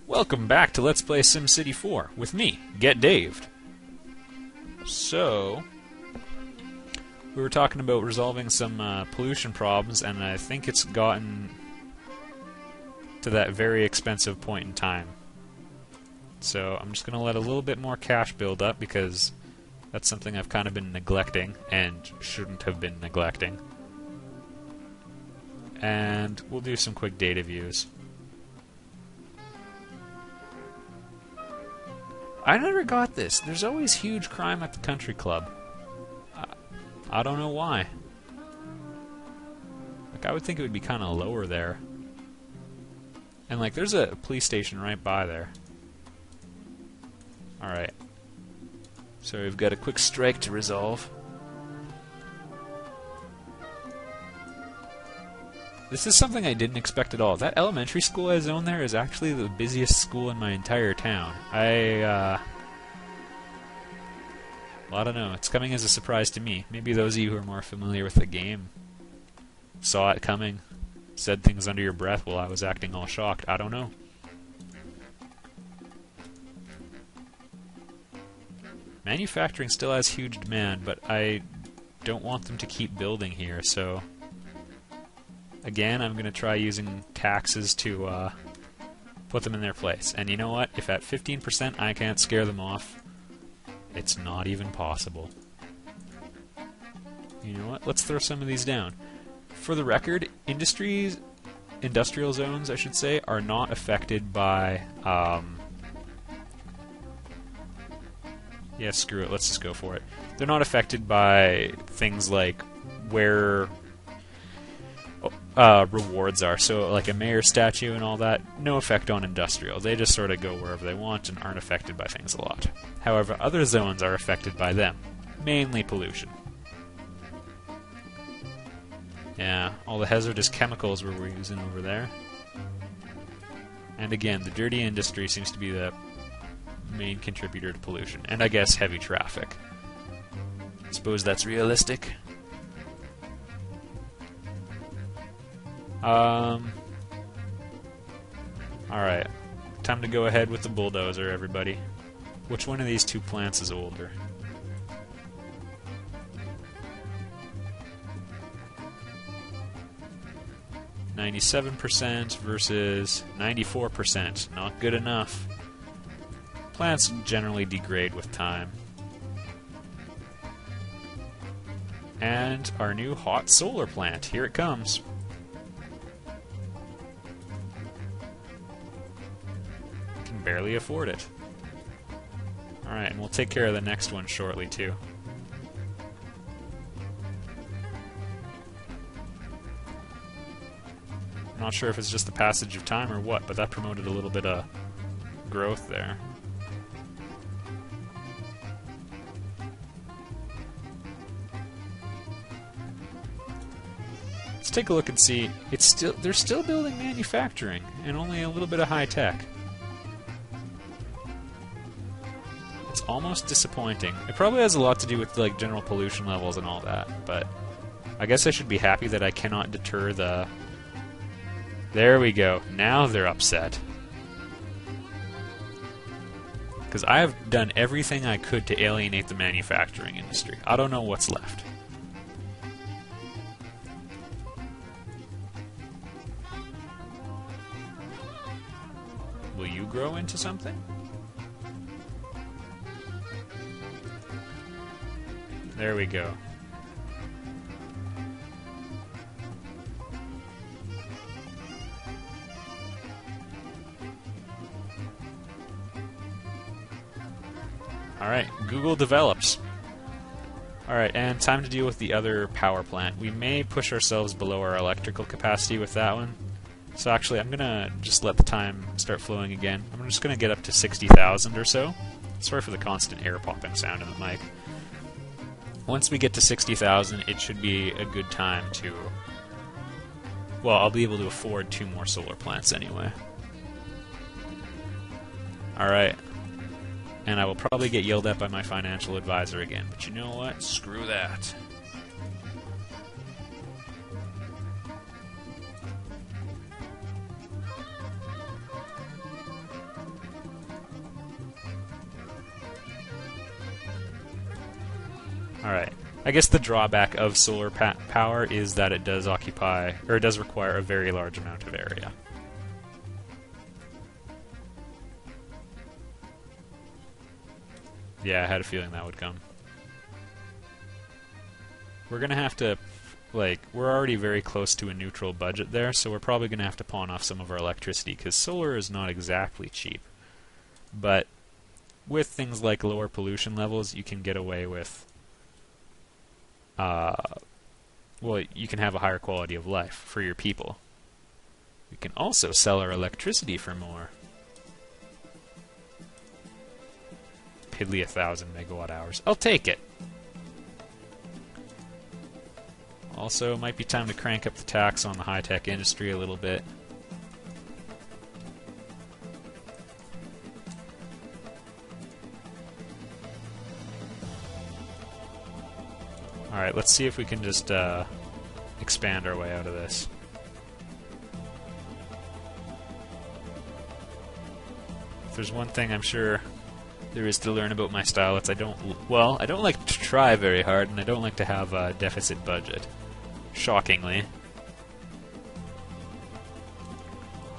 Welcome back to Let's Play SimCity 4 with me, Get Daved. So, we were talking about resolving some pollution problems, and I think it's gotten to that very expensive point in time. So I'm just going to let a little bit more cash build up because that's something I've kind of been neglecting and shouldn't have been neglecting. And we'll do some quick data views. I never got this. There's always huge crime at the country club. I don't know why. Like, I would think it would be kind of lower there. And, like, there's a police station right by there. Alright. So we've got a quick strike to resolve. This is something I didn't expect at all. That elementary school I zone there is actually the busiest school in my entire town. Well, I don't know. It's coming as a surprise to me. Maybe those of you who are more familiar with the game saw it coming, said things under your breath while I was acting all shocked. I don't know. Manufacturing still has huge demand, but I don't want them to keep building here, so again, I'm going to try using taxes to put them in their place. And you know what? If at 15% I can't scare them off, it's not even possible. You know what? Let's throw some of these down. For the record, industrial zones, I should say, are not affected by yeah, screw it. Let's just go for it. They're not affected by things like where rewards are. So, like a mayor statue and all that, no effect on industrial. They just sort of go wherever they want and aren't affected by things a lot. However, other zones are affected by them. Mainly pollution. Yeah, all the hazardous chemicals we're using over there. And again, the dirty industry seems to be the main contributor to pollution. And I guess heavy traffic. Suppose that's realistic. Alright. Time to go ahead with the bulldozer, everybody. Which one of these two plants is older? %, versus 94%. Not good enough. Plants generally degrade with time. And our new hot solar plant. Here it comes. Barely afford it. Alright, and we'll take care of the next one shortly, too. I'm not sure if it's just the passage of time or what, but that promoted a little bit of growth there. Let's take a look and see. They're still building manufacturing, and only a little bit of high tech. It's almost disappointing. It probably has a lot to do with like general pollution levels and all that, but I guess I should be happy that I cannot deter the... There we go. Now they're upset. Because I have done everything I could to alienate the manufacturing industry. I don't know what's left. Will you grow into something? There we go. Alright, Google develops. Alright, and time to deal with the other power plant. We may push ourselves below our electrical capacity with that one. So actually, I'm gonna just let the time start flowing again. I'm just gonna get up to 60,000 or so. Sorry for the constant air popping sound in the mic. Once we get to 60,000, it should be a good time to... Well, I'll be able to afford 2 more solar plants anyway. Alright. And I will probably get yelled at by my financial advisor again. But you know what? Screw that. Alright. I guess the drawback of solar power is that it does occupy, or it does require a very large amount of area. Yeah, I had a feeling that would come. We're gonna have to, like, we're already very close to a neutral budget there, so we're probably gonna have to pawn off some of our electricity, because solar is not exactly cheap. But with things like lower pollution levels, you can get away with, well, you can have a higher quality of life for your people. We can also sell our electricity for more. Piddly 1,000 megawatt hours. I'll take it. Also, it might be time to crank up the tax on the high-tech industry a little bit. Alright, let's see if we can just expand our way out of this. If there's one thing I'm sure there is to learn about my style, it's I don't like to try very hard, and I don't like to have a deficit budget. Shockingly.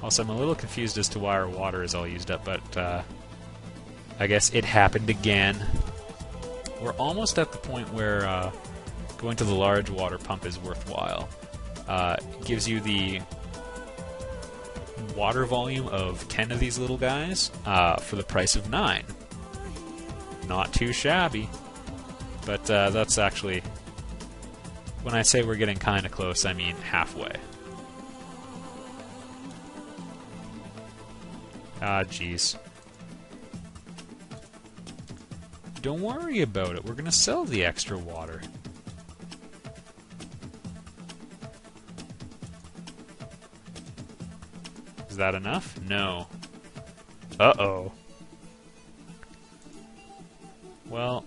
Also, I'm a little confused as to why our water is all used up, but I guess it happened again. We're almost at the point where going to the large water pump is worthwhile. It gives you the water volume of 10 of these little guys for the price of 9. Not too shabby. But that's actually... When I say we're getting kinda close, I mean halfway. Ah, jeez. Don't worry about it. We're gonna sell the extra water. Is that enough? No. Uh-oh. Well,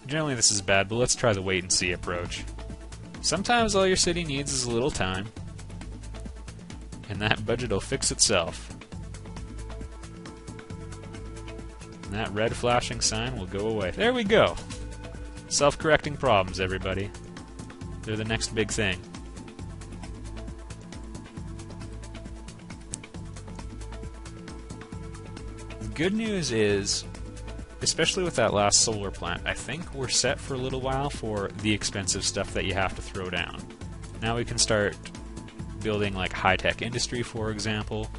generally this is bad, but let's try the wait-and-see approach. Sometimes all your city needs is a little time, and that budget will fix itself. And that red flashing sign will go away. There we go! Self-correcting problems, everybody. They're the next big thing. The good news is, especially with that last solar plant, I think we're set for a little while for the expensive stuff that you have to throw down. Now we can start building like high-tech industry, for example,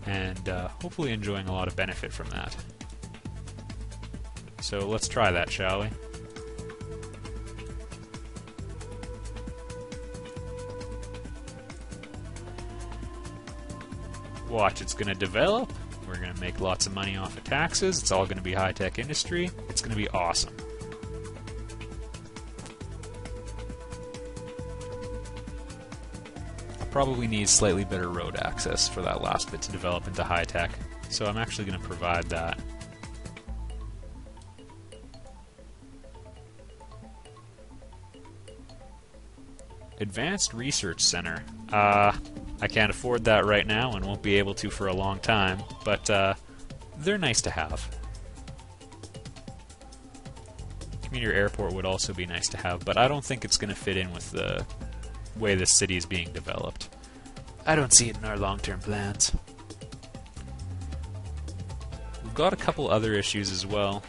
and hopefully enjoying a lot of benefit from that. So let's try that, shall we? Watch, it's going to develop. We're going to make lots of money off of taxes. It's all going to be high-tech industry. It's going to be awesome. I'll probably need slightly better road access for that last bit to develop into high-tech. So I'm actually going to provide that. Advanced Research Center. I can't afford that right now and won't be able to for a long time, but they're nice to have. Commuter airport would also be nice to have, but I don't think it's going to fit in with the way this city is being developed. I don't see it in our long-term plans. We've got a couple other issues as well.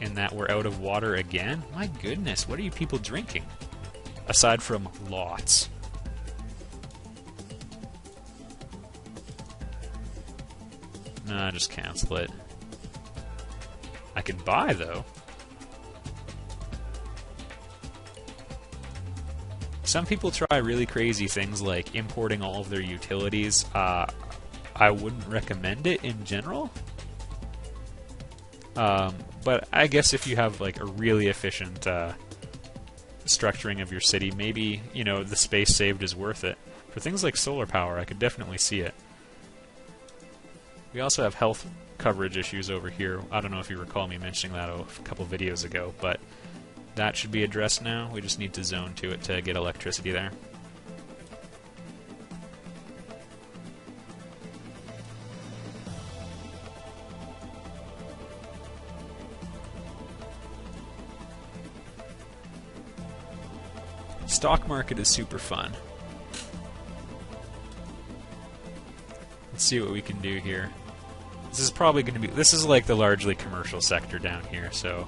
In that we're out of water again? My goodness, what are you people drinking? Aside from lots. Nah, just cancel it. I can buy, though. Some people try really crazy things like importing all of their utilities. I wouldn't recommend it in general. But I guess if you have like a really efficient structuring of your city, maybe, you know, the space saved is worth it. For things like solar power, I could definitely see it. We also have health coverage issues over here. I don't know if you recall me mentioning that a couple videos ago, but that should be addressed now. We just need to zone to it to get electricity there. Stock market is super fun. Let's see what we can do here. This is probably going to be... This is like the largely commercial sector down here, so...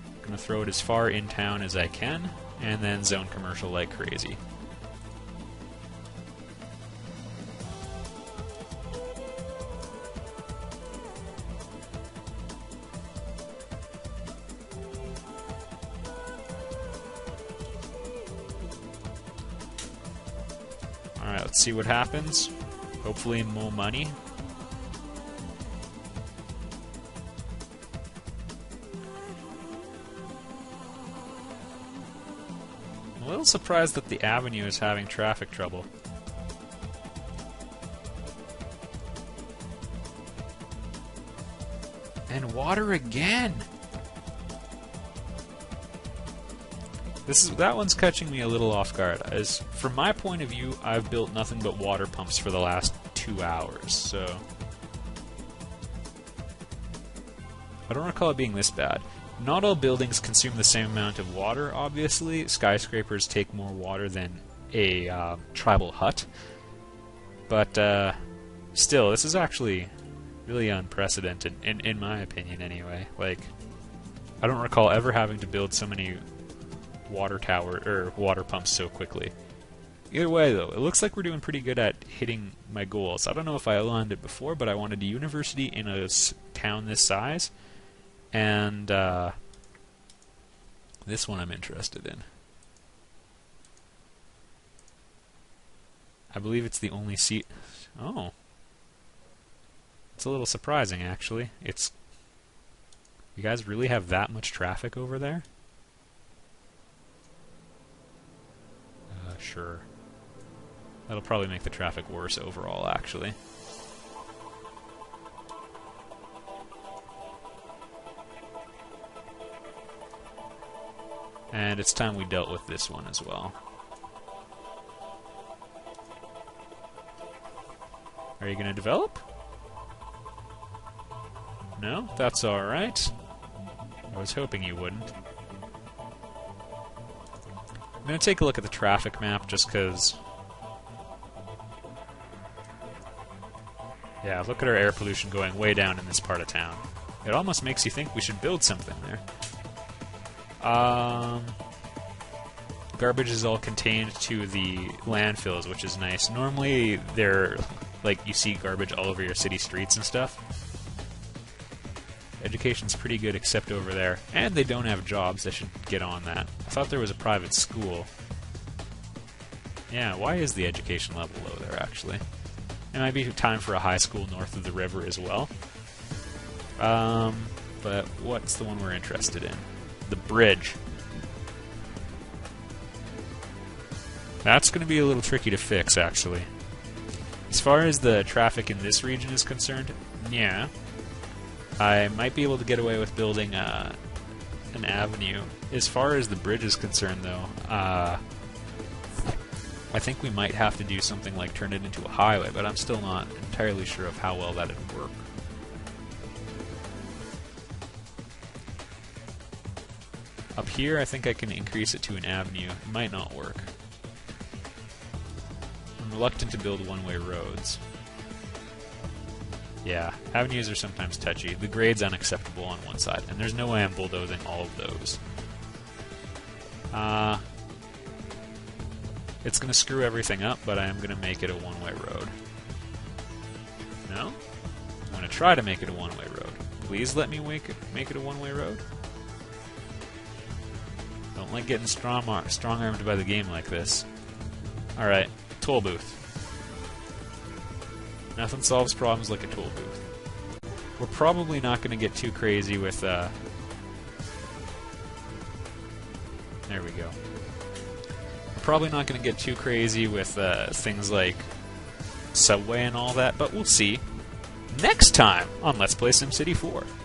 I'm going to throw it as far in town as I can, and then zone commercial like crazy. Alright, let's see what happens. Hopefully more money. I'm a little surprised that the avenue is having traffic trouble. And water again! That one's catching me a little off guard. As from my point of view, I've built nothing but water pumps for the last 2 hours, so I don't recall it being this bad. Not all buildings consume the same amount of water, obviously. Skyscrapers take more water than a tribal hut. But still, this is actually really unprecedented, in my opinion anyway. Like, I don't recall ever having to build so many water pumps so quickly. Either way, though, it looks like we're doing pretty good at hitting my goals. I don't know if I outlined it before, but I wanted a university in a town this size, and this one I'm interested in. I believe it's the only seat. Oh, it's a little surprising, actually. You guys really have that much traffic over there? Sure. That'll probably make the traffic worse overall, actually. And it's time we dealt with this one as well. Are you going to develop? No? That's alright. I was hoping you wouldn't. I'm going to take a look at the traffic map just because... Yeah, look at our air pollution going way down in this part of town. It almost makes you think we should build something there. Garbage is all contained to the landfills, which is nice. Normally, they're... like, you see garbage all over your city streets and stuff. Education's pretty good except over there. And they don't have jobs. They should get on that. I thought there was a private school. Yeah, why is the education level low there, actually? It might be time for a high school north of the river as well. But what's the one we're interested in? The bridge. That's going to be a little tricky to fix, actually. As far as the traffic in this region is concerned, yeah. I might be able to get away with building an avenue. As far as the bridge is concerned, though, I think we might have to do something like turn it into a highway, but I'm still not entirely sure of how well that would work. Up here, I think I can increase it to an avenue. It might not work. I'm reluctant to build one-way roads. Yeah, avenues are sometimes touchy. The grade's unacceptable on one side, and there's no way I'm bulldozing all of those. It's going to screw everything up, but I am going to make it a one-way road. No? I'm going to try to make it a one-way road. Please let me make it a one-way road. Don't like getting strong-armed by the game like this. Alright, toll booth. Nothing solves problems like a toll booth. We're probably not going to get too crazy with, There we go. We're probably not going to get too crazy with things like Subway and all that, but we'll see next time on Let's Play SimCity 4.